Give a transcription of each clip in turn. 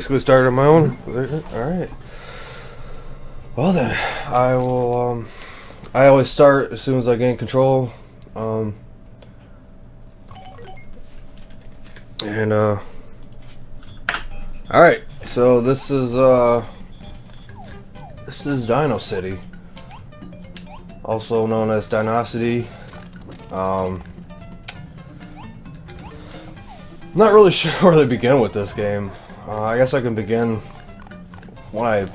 Basically started on my own. Alright. Well then, I will, I always start as soon as I gain control. Alright, so this is DinoCity. Also known as DinoCity. Not really sure where to begin with this game. I guess I can begin when I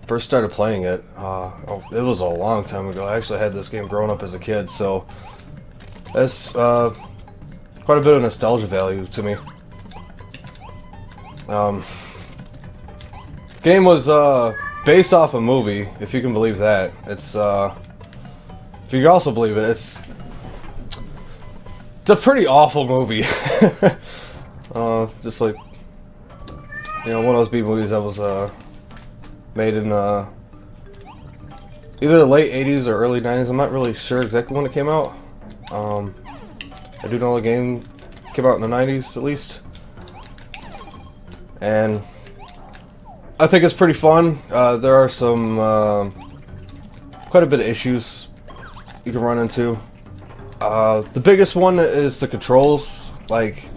first started playing it. It was a long time ago. I actually had this game growing up as a kid, so that's quite a bit of nostalgia value to me. Game was based off a movie, if you can believe that. It's if you can also believe it, it's a pretty awful movie. Just like, you know, one of those B movies that was made in either the late 80s or early 90s. I'm not really sure exactly when it came out. I do know the game came out in the 90s at least. And I think it's pretty fun. There are some quite a bit of issues you can run into. The biggest one is the controls. Like,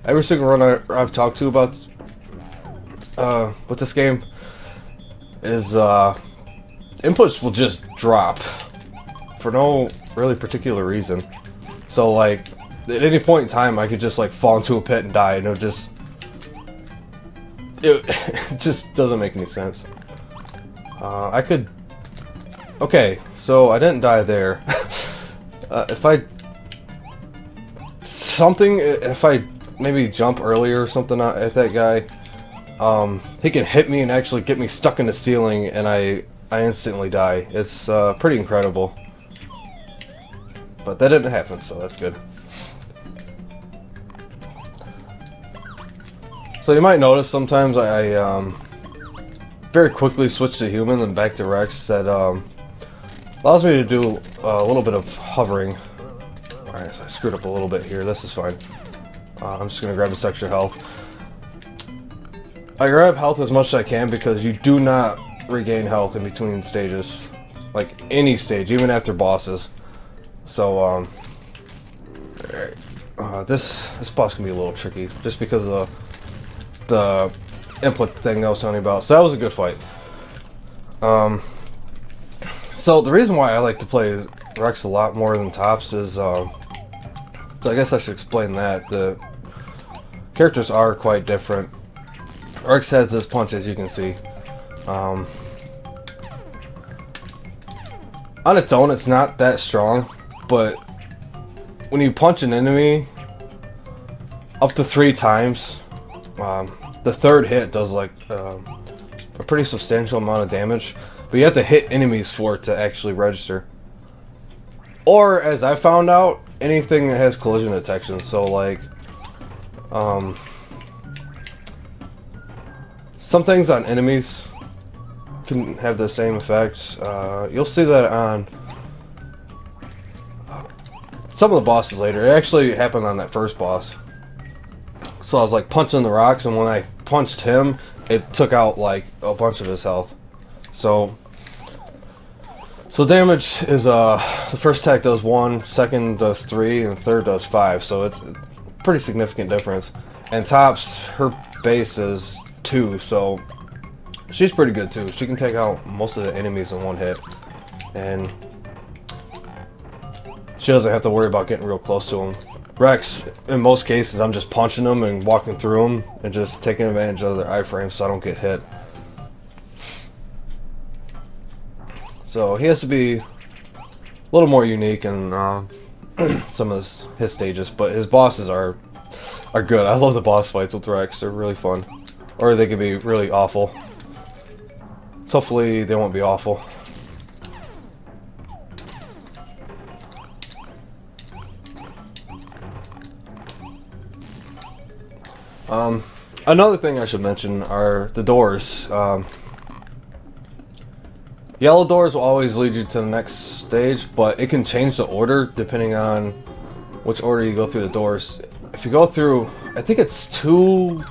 every single run I've talked to about with this game is inputs will just drop for no really particular reason. So like at any point in time I could just like fall into a pit and die, and it just doesn't make any sense. Okay, so I didn't die there. If I maybe jump earlier or something at that guy, he can hit me and actually get me stuck in the ceiling, and I instantly die. It's pretty incredible. But that didn't happen, so that's good. So you might notice sometimes I very quickly switch to human and back to Rex. That allows me to do a little bit of hovering. Alright, so I screwed up a little bit here. This is fine. I'm just going to grab this extra health. I grab health as much as I can because you do not regain health in between stages. Like, any stage, even after bosses. So, alright. This boss can be a little tricky, just because of the input thing I was telling you about. So that was a good fight. So the reason why I like to play Rex a lot more than Tops is, so I guess I should explain that. The characters are quite different. Rex has this punch, as you can see. On its own, it's not that strong, but when you punch an enemy up to 3 times, the third hit does like a pretty substantial amount of damage. But you have to hit enemies for it to actually register. Or, as I found out, anything that has collision detection. So, like, some things on enemies can have the same effects. You'll see that on some of the bosses later. It actually happened on that first boss. So I was, like, punching the rocks, and when I punched him, it took out, like, a bunch of his health. So damage is, the first attack does 1, second does 3, and third does 5, so it's a pretty significant difference. And Tops, her base is 2, so she's pretty good too. She can take out most of the enemies in one hit, and she doesn't have to worry about getting real close to them. Rex, in most cases, I'm just punching them and walking through them, and just taking advantage of their iframes so I don't get hit. So he has to be a little more unique in some of his stages, but his bosses are good. I love the boss fights with Rex; they're really fun, or they can be really awful. So hopefully they won't be awful. Another thing I should mention are the doors. Yellow doors will always lead you to the next stage, but it can change the order depending on which order you go through the doors. If you go through, I think it's 2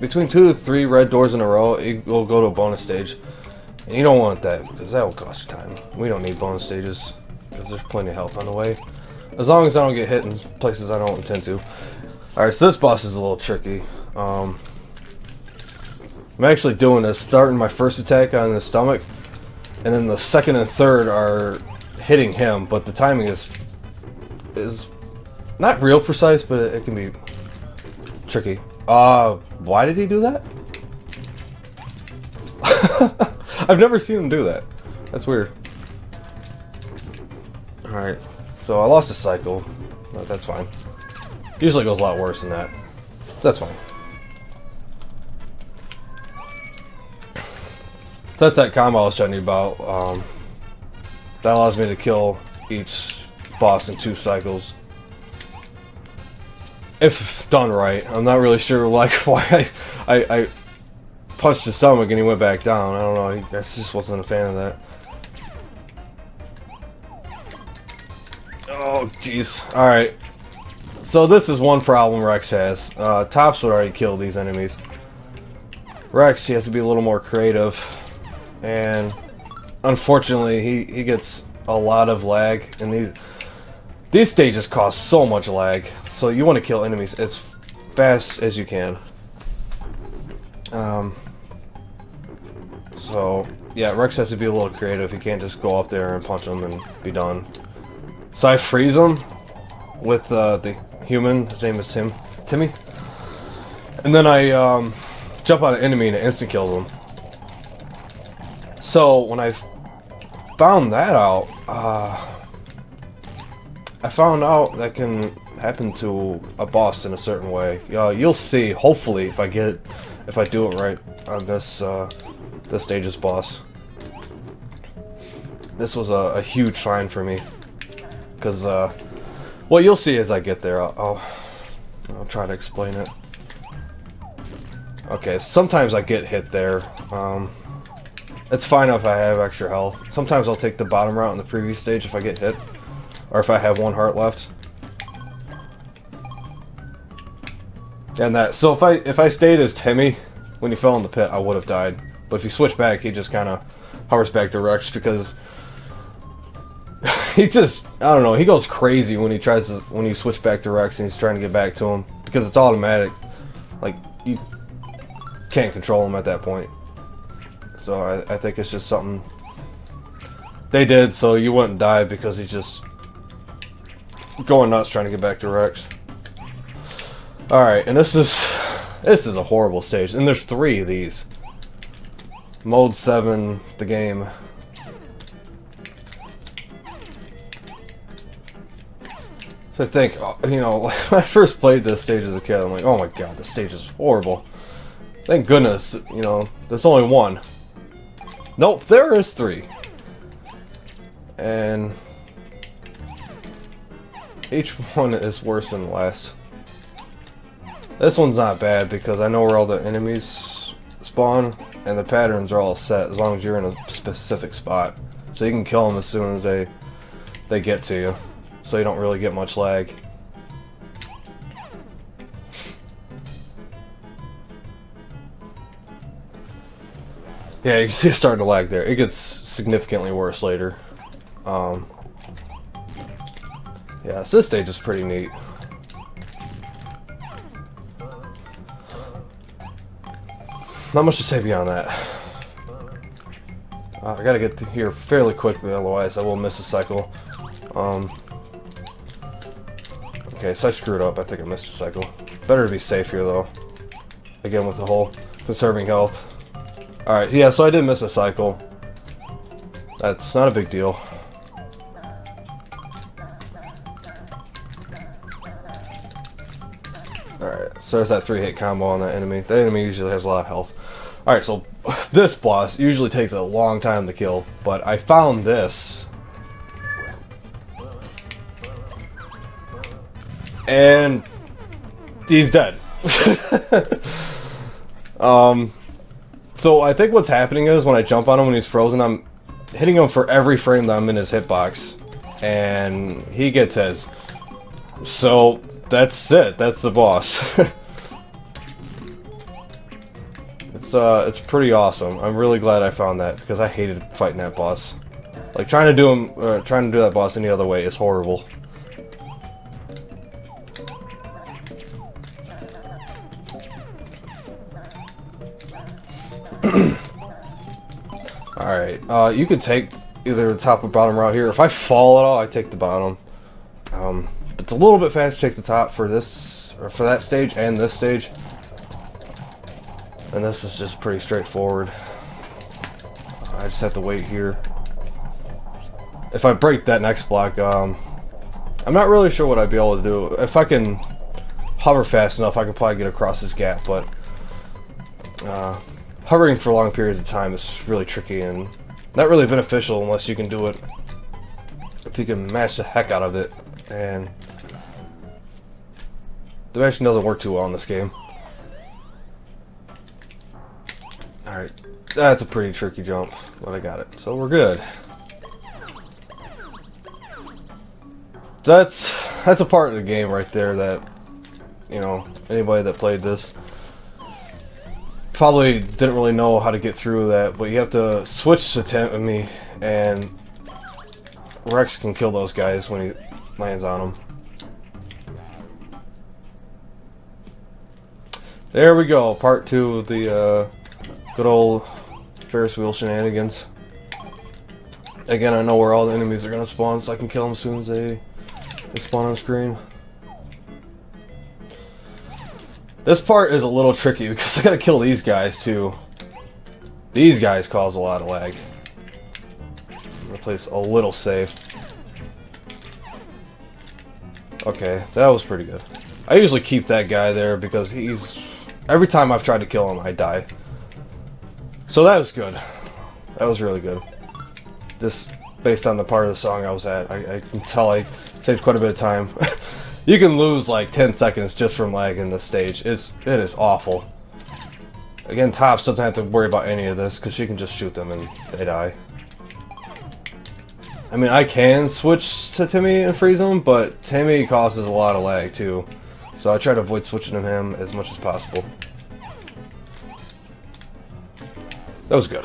between 2 to 3 red doors in a row, it will go to a bonus stage. And you don't want that, because that will cost you time. We don't need bonus stages, because there's plenty of health on the way. As long as I don't get hit in places I don't intend to. Alright, so this boss is a little tricky. I'm actually doing this, starting my first attack on the stomach, and then the second and third are hitting him, but the timing is not real precise, but it can be tricky. Why did he do that? I've never seen him do that. That's weird. Alright, so I lost a cycle, but that's fine. Usually goes a lot worse than that. That's fine. So that's that combo I was telling you about. That allows me to kill each boss in 2 cycles. If done right. I'm not really sure like why I punched his stomach and he went back down. I don't know. I just wasn't a fan of that. Oh, jeez. Alright. So this is one problem Rex has. Tops would already kill these enemies. Rex, he has to be a little more creative. And unfortunately, he gets a lot of lag. And these stages cause so much lag. So you want to kill enemies as fast as you can. So, yeah, Rex has to be a little creative. He can't just go up there and punch him and be done. So I freeze him with the human. His name is Timmy. And then I jump on an enemy and it instant kills him. So when I found that out, I found out that can happen to a boss in a certain way. You'll see, hopefully, if I do it right on this stage's boss. This was a huge find for me, because well, you'll see as I get there. I'll try to explain it. Okay, sometimes I get hit there. It's fine if I have extra health. Sometimes I'll take the bottom route in the previous stage if I get hit, or if I have 1 heart left. And that, so if I stayed as Timmy when he fell in the pit, I would have died. But if you switch back, he just kind of hovers back to Rex, because he just, I don't know, he goes crazy when you switch back to Rex and he's trying to get back to him, because it's automatic. Like, you can't control him at that point. So I think it's just something they did so you wouldn't die, because he's just going nuts trying to get back to Rex. Alright, and this is a horrible stage, and there's 3 of these. Mode 7, the game. So I think, you know, when I first played this stage as a kid, I'm like, oh my god, this stage is horrible. Thank goodness, you know, there's only 1. Nope, there is 3. And each one is worse than the last. This one's not bad because I know where all the enemies spawn, and the patterns are all set as long as you're in a specific spot. So you can kill them as soon as they get to you, so you don't really get much lag. Yeah, you can see it starting to lag there. It gets significantly worse later. Yeah, so this stage is pretty neat. Not much to say beyond that. I gotta get here fairly quickly, otherwise I will miss a cycle. Okay, so I screwed up. I think I missed a cycle. Better to be safe here, though. Again, with the whole conserving health. Alright, yeah, so I did miss a cycle. That's not a big deal. Alright, so there's that 3-hit combo on that enemy. That enemy usually has a lot of health. Alright, so this boss usually takes a long time to kill, but I found this. And he's dead. So I think what's happening is when I jump on him when he's frozen, I'm hitting him for every frame that I'm in his hitbox, and he gets his. So that's it. That's the boss. it's pretty awesome. I'm really glad I found that because I hated fighting that boss. Like trying to do that boss any other way is horrible. Alright, you can take either the top or bottom route here. If I fall at all, I take the bottom. It's a little bit fast to take the top for this, or for that stage and this stage. And this is just pretty straightforward. I just have to wait here. If I break that next block, I'm not really sure what I'd be able to do. If I can hover fast enough, I can probably get across this gap, but hovering for long periods of time is really tricky and not really beneficial unless you can do it. If you can mash the heck out of it, and the mashing doesn't work too well in this game. Alright, that's a pretty tricky jump, but I got it, so we're good. That's a part of the game right there that, you know, anybody that played this probably didn't really know how to get through that, but you have to switch to Timmy, and Rex can kill those guys when he lands on them. There we go, part 2 of the good old Ferris wheel shenanigans. Again, I know where all the enemies are gonna spawn, so I can kill them as soon as they spawn on screen. This part is a little tricky because I gotta kill these guys too. These guys cause a lot of lag. I'm gonna play this a little safe. Okay, that was pretty good. I usually keep that guy there because he's... Every time I've tried to kill him, I die. So that was good. That was really good. Just based on the part of the song I was at, I can tell I saved quite a bit of time. You can lose like 10 seconds just from lag in this stage. It is awful. Again, Tops doesn't have to worry about any of this because she can just shoot them and they die. I mean, I can switch to Timmy and freeze him, but Timmy causes a lot of lag too. So I try to avoid switching to him as much as possible. That was good.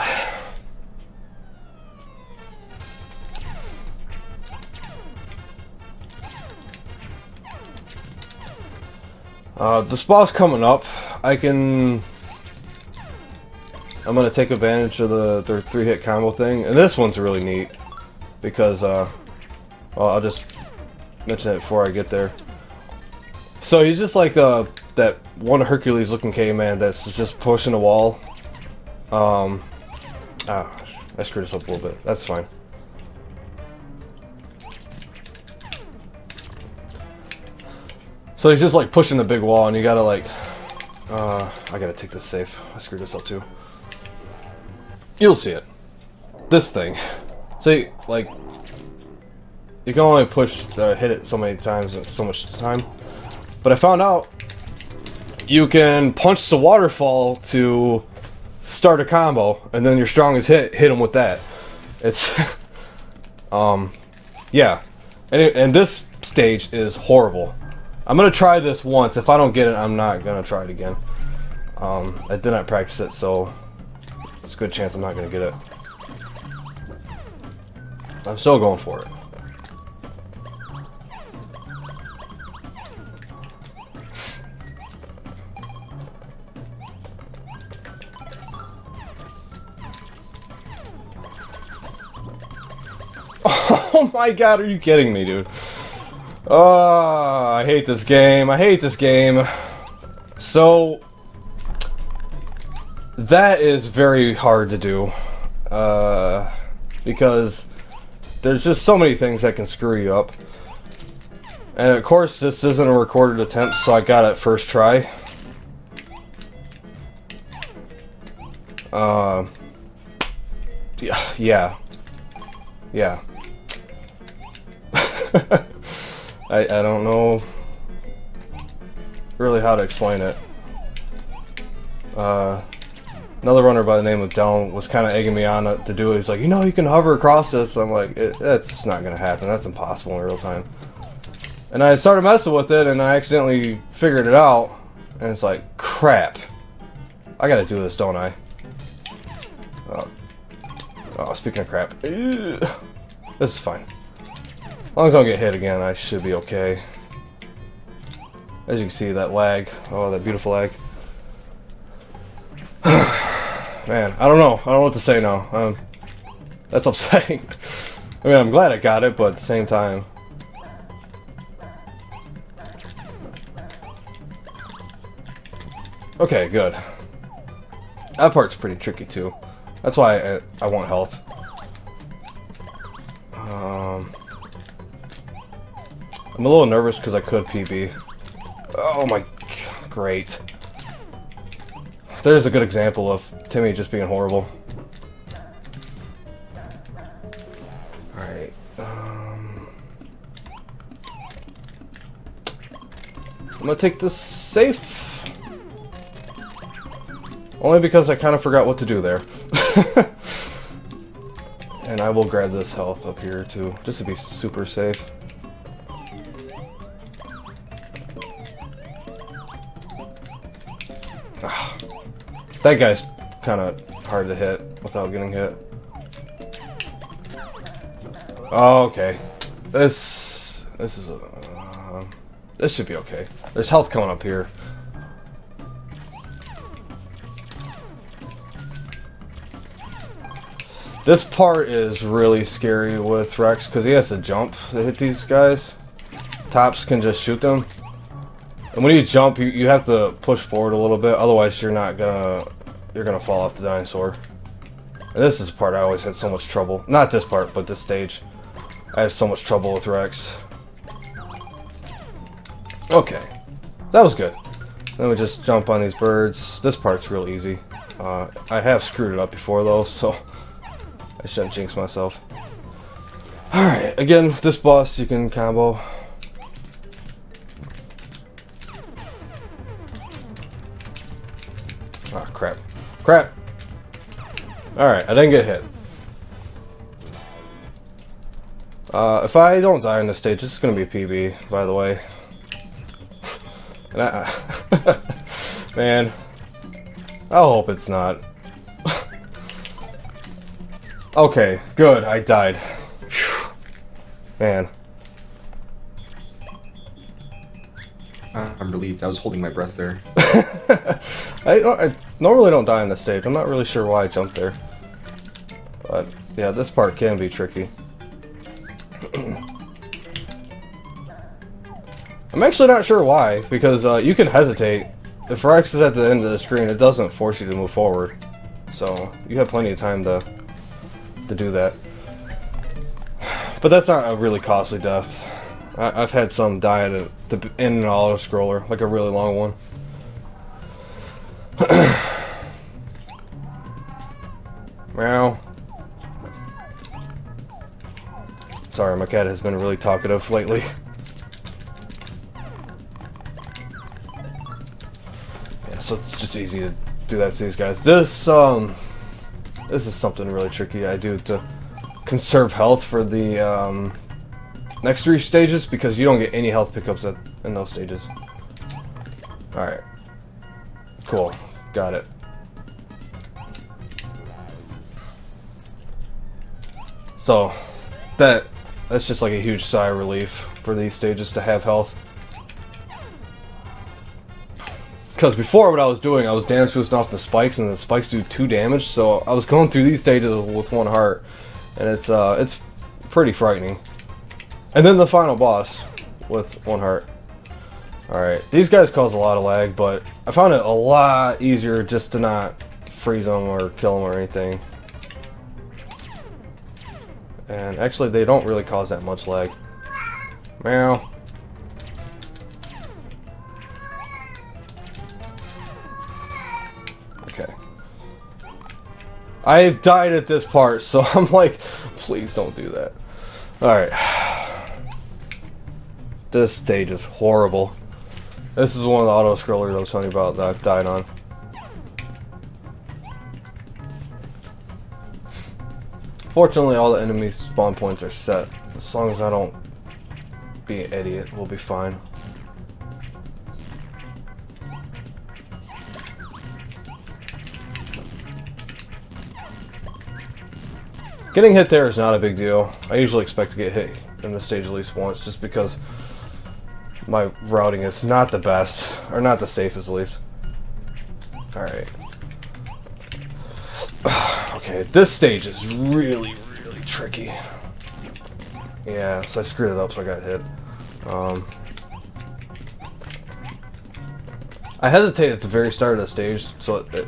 This boss coming up, I'm gonna take advantage of their 3-hit combo thing, and this one's really neat because, well, I'll just mention it before I get there. So he's just like that one Hercules-looking caveman that's just pushing a wall. I screwed this up a little bit. That's fine. So he's just like pushing the big wall, and you gotta like, I gotta take this safe. I screwed this up too. You'll see it. This thing. See, like, you can only hit it so many times and so much time. But I found out you can punch the waterfall to start a combo, and then your strongest hit him with that. It's, yeah. And this stage is horrible. I'm gonna try this once. If I don't get it, I'm not gonna try it again. I did not practice it, so it's a good chance I'm not gonna get it. I'm still going for it. Oh my god, are you kidding me, dude? Oh, I hate this game. I hate this game. So, that is very hard to do. Because there's just so many things that can screw you up. And of course, this isn't a recorded attempt, so I got it first try. Yeah. I don't know really how to explain it. Another runner by the name of Dylan was kind of egging me on to do it. He's like, you know, you can hover across this. I'm like, that's not going to happen. That's impossible in real time. And I started messing with it, and I accidentally figured it out. And it's like, crap. I gotta do this, don't I? Oh, speaking of crap. This is fine. As long as I don't get hit again, I should be okay. As you can see, that lag. Oh, that beautiful lag. Man, I don't know. I don't know what to say now. That's upsetting. I mean, I'm glad I got it, but at the same time... Okay, good. That part's pretty tricky, too. That's why I want health. I'm a little nervous because I could PB. Oh my... Great. There's a good example of Timmy just being horrible. Alright. I'm gonna take this safe. Only because I kind of forgot what to do there. And I will grab this health up here too, just to be super safe. That guy's kind of hard to hit without getting hit. Oh, okay. This is this should be okay. There's health coming up here. This part is really scary with Rex because he has to jump to hit these guys. Tops can just shoot them. And when you jump, you have to push forward a little bit, otherwise you're gonna fall off the dinosaur. And this is the part I always had so much trouble. Not this part, but this stage. I had so much trouble with Rex. Okay, that was good. Then we just jump on these birds. This part's real easy. I have screwed it up before though, so I shouldn't jinx myself. Alright, again, this boss you can combo. Ah, crap. Crap! Alright, I didn't get hit. If I don't die in this stage, this is going to be a PB, by the way. And man, I hope it's not. Okay, good, I died. Whew. Man. I'm relieved. I was holding my breath there. I normally don't die on this stage. I'm not really sure why I jumped there. But, yeah, this part can be tricky. I'm actually not sure why, because you can hesitate. If Rex is at the end of the screen, it doesn't force you to move forward. So, you have plenty of time to do that. But that's not a really costly death. I've had some die in an auto-scroller, like a really long one. Meow. Sorry, my cat has been really talkative lately. Yeah, so it's just easy to do that to these guys. This is something really tricky I do to conserve health for the next 3 stages, because you don't get any health pickups in those stages. Alright. Cool. Got it. So, that's just like a huge sigh of relief for these stages to have health. Because before, what I was doing, I was damage boosting off the spikes, and the spikes do 2 damage, so I was going through these stages with 1 heart, and it's pretty frightening. And then the final boss with 1 heart. Alright, these guys cause a lot of lag, but I found it a lot easier just to not freeze them or kill them or anything. And actually, they don't really cause that much lag. Meow. Okay. I died at this part, so I'm like, please don't do that. Alright. This stage is horrible. This is one of the auto-scrollers I was telling you about that I've died on. Fortunately, all the enemy spawn points are set. As long as I don't be an idiot, we'll be fine. Getting hit there is not a big deal. I usually expect to get hit in this stage at least once, just because my routing is not the best, or not the safest at least. Alright. Okay, this stage is really, really tricky. Yeah, so I screwed it up, so I got hit. I hesitated at the very start of the stage, so it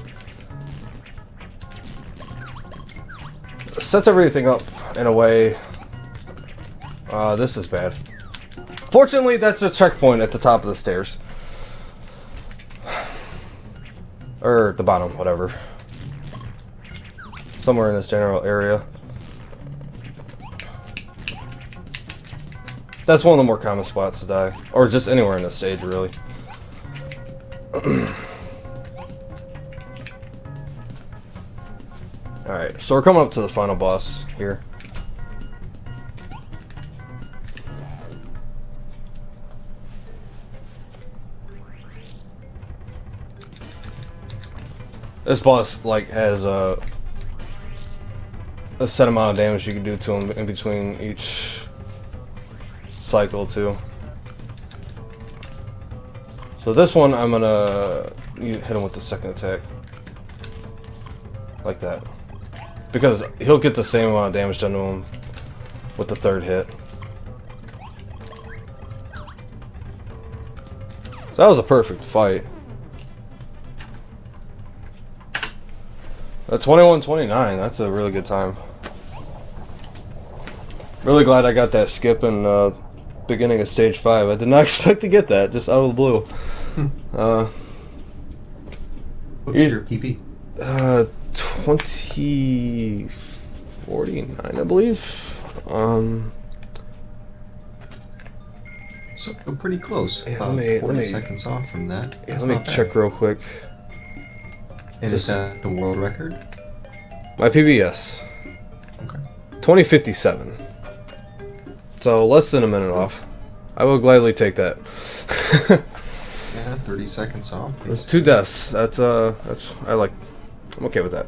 sets everything up in a way. This is bad. Fortunately, that's a checkpoint at the top of the stairs. Or the bottom, whatever. Somewhere in this general area. That's one of the more common spots to die. Or just anywhere in the stage, really. Alright, so we're coming up to the final boss here. This boss, like, has a set amount of damage you can do to him in between each cycle, too. So this one, I'm gonna hit him with the second attack. Like that. Because he'll get the same amount of damage done to him with the third hit. So that was a perfect fight. At 21:29, that's a really good time. Really glad I got that skip in beginning of stage 5. I did not expect to get that, just out of the blue. What's your PB? 2049, I believe. So pretty close. Yeah, About let 40 me- seconds off from that. Yeah, That's let me not bad. check real quick. And is that the world record? My PBS. Okay. 2057. So less than a minute off. I will gladly take that. Yeah, 30 seconds off. There's 2 deaths. I'm okay with that.